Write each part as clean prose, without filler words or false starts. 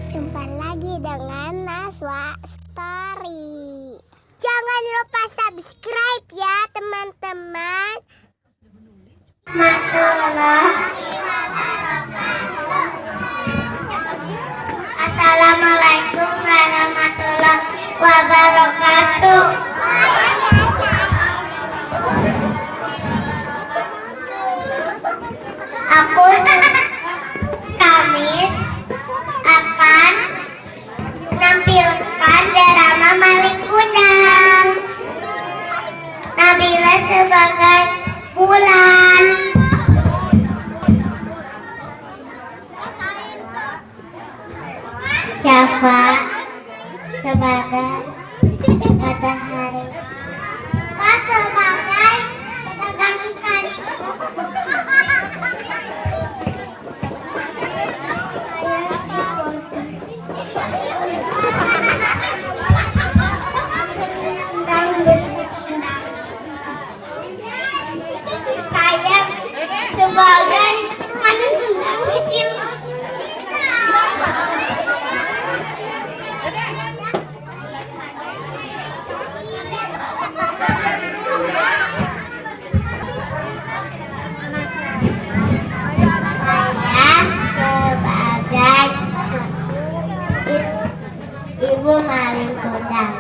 Jumpa lagi dengan Naswa Story. Jangan lupa subscribe ya teman-teman. Assalamualaikum warahmatullahi wabarakatuh. Kami akan menampilkan drama Maling Kundang. Nabila sebagai Bulan, Syafa sebagai Matahari, Mas sebagai pedagang ikan. Saya sebagai Ibu Maling Kundang.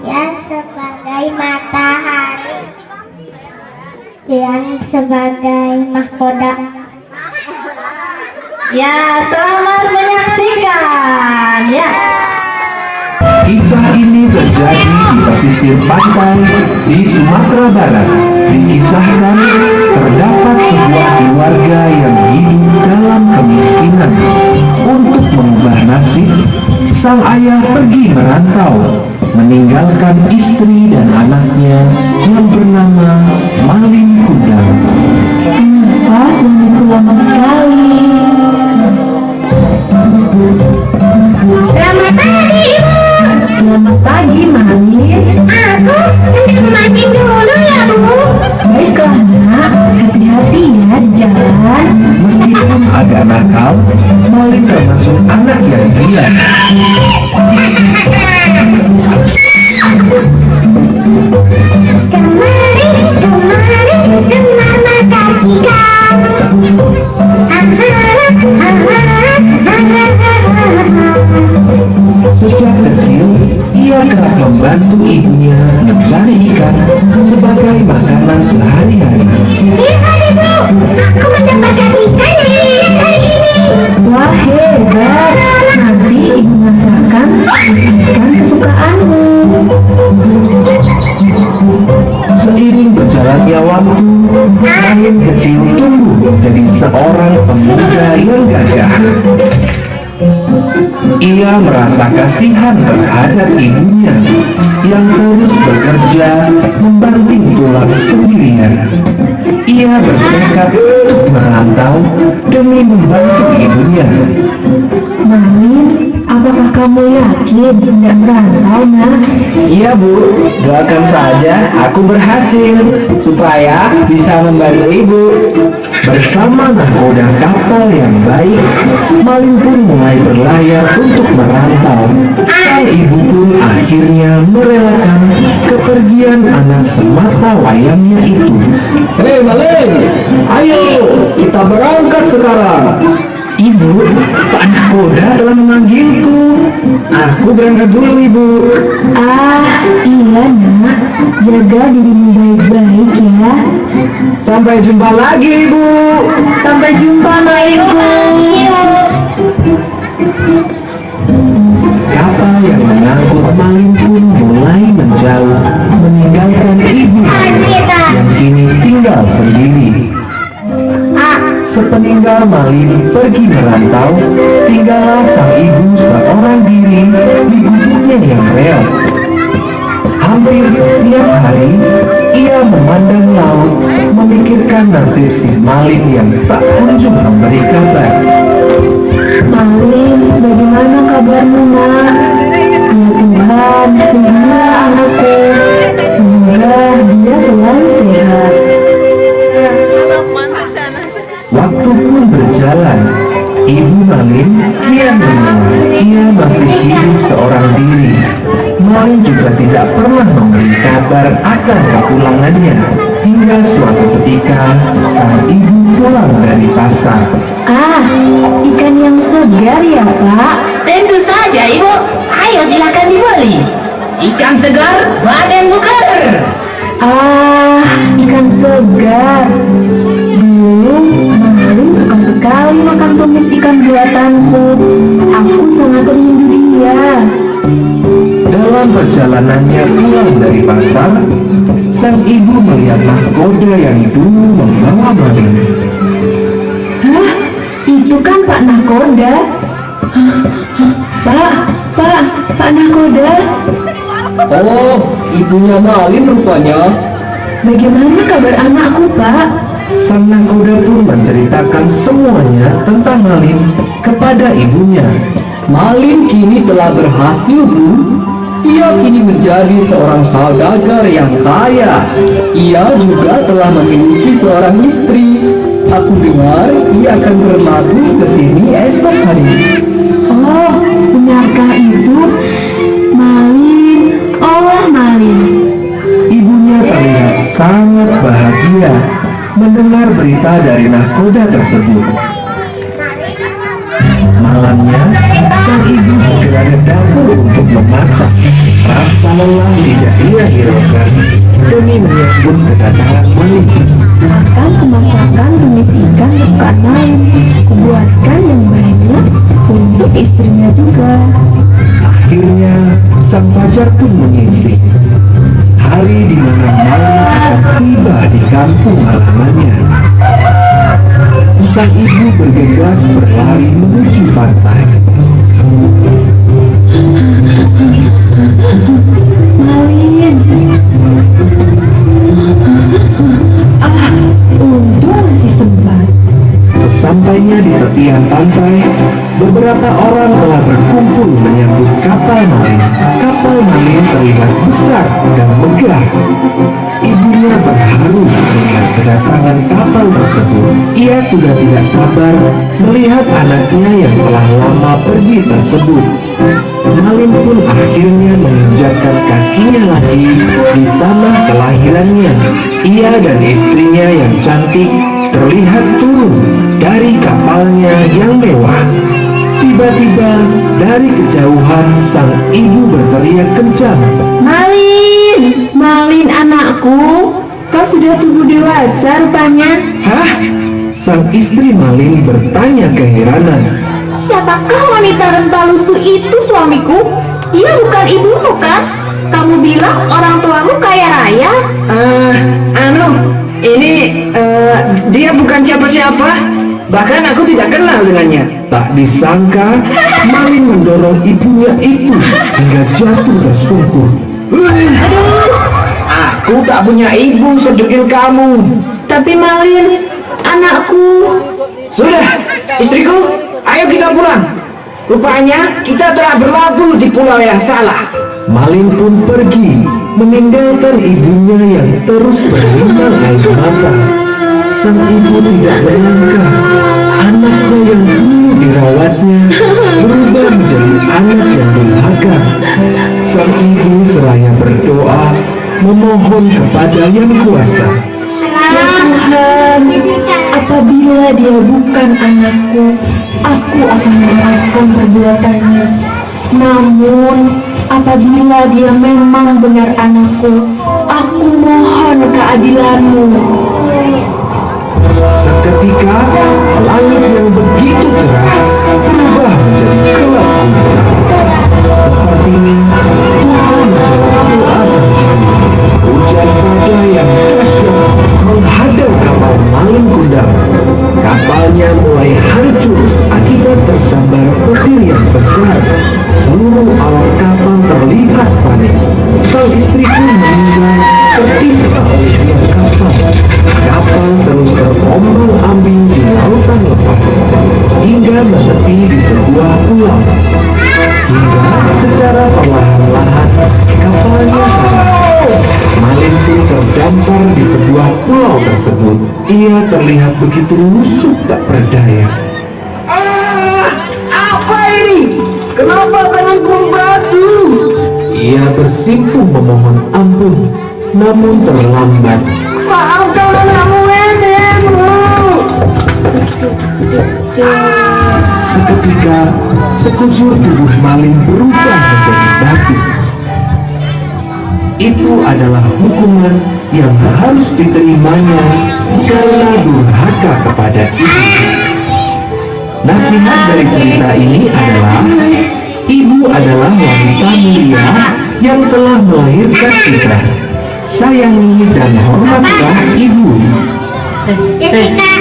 Yang sebagai Matahari, yang sebagai Mahkoda. Ya, selamat menyaksikan ya. Kisah ini terjadi di pesisir pantai di Sumatera Barat. Dikisahkan terdapat sebuah keluarga yang hidup dalam kemiskinan. Untuk mengubah nasib, sang ayah pergi merantau, meninggalkan istri dan anaknya yang bernama Maling Kundang. Kenapa suamiku lama sekali? Selamat pagi, Ibu. Selamat pagi, Maling. Aku hendak mancing dulu ya, Bu. Baiklah, Nak. Hati-hati ya di jalan. Meskipun agak nakal, Maling termasuk anak yang gila. Kemari, demam mata tiga. Sejak kecil, ia kerap membantu ibunya mencari ikan sebagai makanan sehari-hari. Lihat, Ibu, aku mendapatkan ikan yang banyak hari ini. Wah, hebat. Nanti ibu masakan ikan kesukaanmu. Seiring berjalannya waktu, Maling kecil tumbuh menjadi seorang pemuda yang gagah. Ia merasa kasihan terhadap ibunya yang terus bekerja membanting tulang sendirian. Ia bertekad untuk merantau demi membantu ibunya. Maling, apakah kamu yakin hendak merantau, Nak? Iya Bu, doakan saja aku berhasil supaya bisa membantu Ibu. Bersama nahkoda kapal yang baik, Maling pun mulai berlayar untuk merantau. Sang ibu pun akhirnya merelakan kepergian anak semata wayangnya itu. Hei Maling, ayo kita berangkat sekarang. Ibu, Pak Nahkoda telah memanggilku. Aku berangkat dulu Ibu. Ah, iya, Nak. Jaga dirimu baik-baik ya. Sampai jumpa lagi Ibu. Sampai jumpa, Malingku. Kapal yang mengangkut Maling pun mulai menjauh, meninggalkan ibu yang kini tinggal sendiri. Sepeninggal Maling pergi merantau, tinggallah sang ibu seorang diri di gubuknya yang reot. Hampir setiap hari, ia memandang laut, memikirkan nasib si Maling yang tak kunjung memberi kabar. Maling, bagaimana kabarmu, Nak? Ya Tuhan, lindungilah anakku. Semoga dia selalu sehat. Waktu pun berjalan, Ibu Malin kian menua. Ia masih hidup seorang diri. Malin juga tidak pernah memberi kabar akan kepulangannya. Hingga suatu ketika sang ibu pulang dari pasar. Ah, ikan yang segar ya Pak. Tentu saja ibu. Ayo silakan dibeli. Ikan segar, badan bugar. Ah, ikan segar. Dulu Malin suka sekali makan tumis ikan buatanku. Aku sangat rindu dia. Dalam perjalanannya pulang dari pasar, sang ibu melihat nahkoda yang dulu membawa Malin. Hah? Itu kan Pak Nahkoda. Pak Nahkoda. Oh, ibunya Malin rupanya. Bagaimana kabar anakku, Pak? Sang nahkoda pun menceritakan semuanya tentang Malin kepada ibunya. Malin kini telah berhasil, Bu. Ia kini menjadi seorang saudagar yang kaya. Ia juga telah memiliki seorang istri. Aku dengar ia akan berlabuh ke sini esok hari. Oh, benarkah itu? Malin, oh Malin. Ibunya terlihat sangat bahagia mendengar berita dari nahkoda tersebut. Malamnya, sang ibu segera ke dapur untuk memasak. Rasa lelah tidak ia hiraukan demi menyambut kedatangan Malin. Akan kemasakan tumis ikan kesukaan Malin. Kubuatkan yang banyak untuk istrinya juga. Akhirnya, sang fajar pun menyingsing. Hari di mana Malin akan tiba di kampung halamannya. Sang ibu bergegas berlari menuju pantai. Malin. Ah, untung masih sempat. Sesampainya di tepian pantai, beberapa orang telah berkumpul menyambut kapal Malin. Kapal Malin terlihat besar dan megah. Ibunya terharu melihat kedatangan kapal tersebut. Ia sudah tidak sabar melihat anaknya yang telah lama pergi tersebut. Malin pun akhirnya menginjakkan kakinya lagi di tanah kelahirannya. Ia dan istrinya yang cantik terlihat turun dari kapalnya yang mewah. Tiba-tiba dari kejauhan sang ibu berteriak kencang. Malin, Malin anakku, kau sudah tumbuh dewasa rupanya. Hah? Sang istri Malin bertanya keheranan. Siapakah wanita renta lusuh itu suamiku? Ia bukan ibumu kan? Kamu bilang orang tuamu kaya raya? Dia bukan siapa-siapa. Bahkan aku tidak kenal dengannya. Tak disangka Malin mendorong ibunya itu hingga jatuh tersungkur. Aku tak punya ibu sedekil kamu. Tapi Malin, anakku. Sudah, istriku, ayo kita pulang. Rupanya kita telah berlabuh di pulau yang salah. Malin pun pergi meninggalkan ibunya yang terus berlinang air mata. Sang ibu tidak menyangka anaknya yang dulu dirawatnya berubah menjadi anak yang durhaka. Sang ibu seraya berdoa memohon kepada Yang Kuasa. Ya Tuhan, apabila dia bukan anakku, aku akan memaafkan perbuatannya. Namun, apabila dia memang benar anakku, aku mohon keadilanmu. Seketika langit yang begitu cerah berubah menjadi gelap gulita. Sepertinya Tuhan menjawab doa sang ibu. Hujan badai yang dahsyat menghadang kapal Malin Kundang. Kapalnya mulai hancur akibat tersambar petir yang besar. Seluruh awak kapal terlihat panik. Sang istri pun meninggal tertimpa oleh tiang kapal. Kapal terus terombang-ambing di lautan lepas hingga menepi di sebuah pulau. Hingga secara perlahan-lahan kapalnya karam. Malin pun terdampar di sebuah pulau tersebut. Ia terlihat begitu lusuh tak berdaya. kenapa tanganku batu? Ia bersimpuh memohon ampun, namun terlambat. Maafkan anakmu ini, Bu. Seketika, sekujur tubuh maling berubah menjadi batu. Itu adalah hukuman yang harus diterimanya karena durhaka kepada ibu. Nasihat dari cerita ini adalah, ibu adalah wanita mulia yang telah melahirkan kita. Sayangi dan hormatlah ibu. Jessica,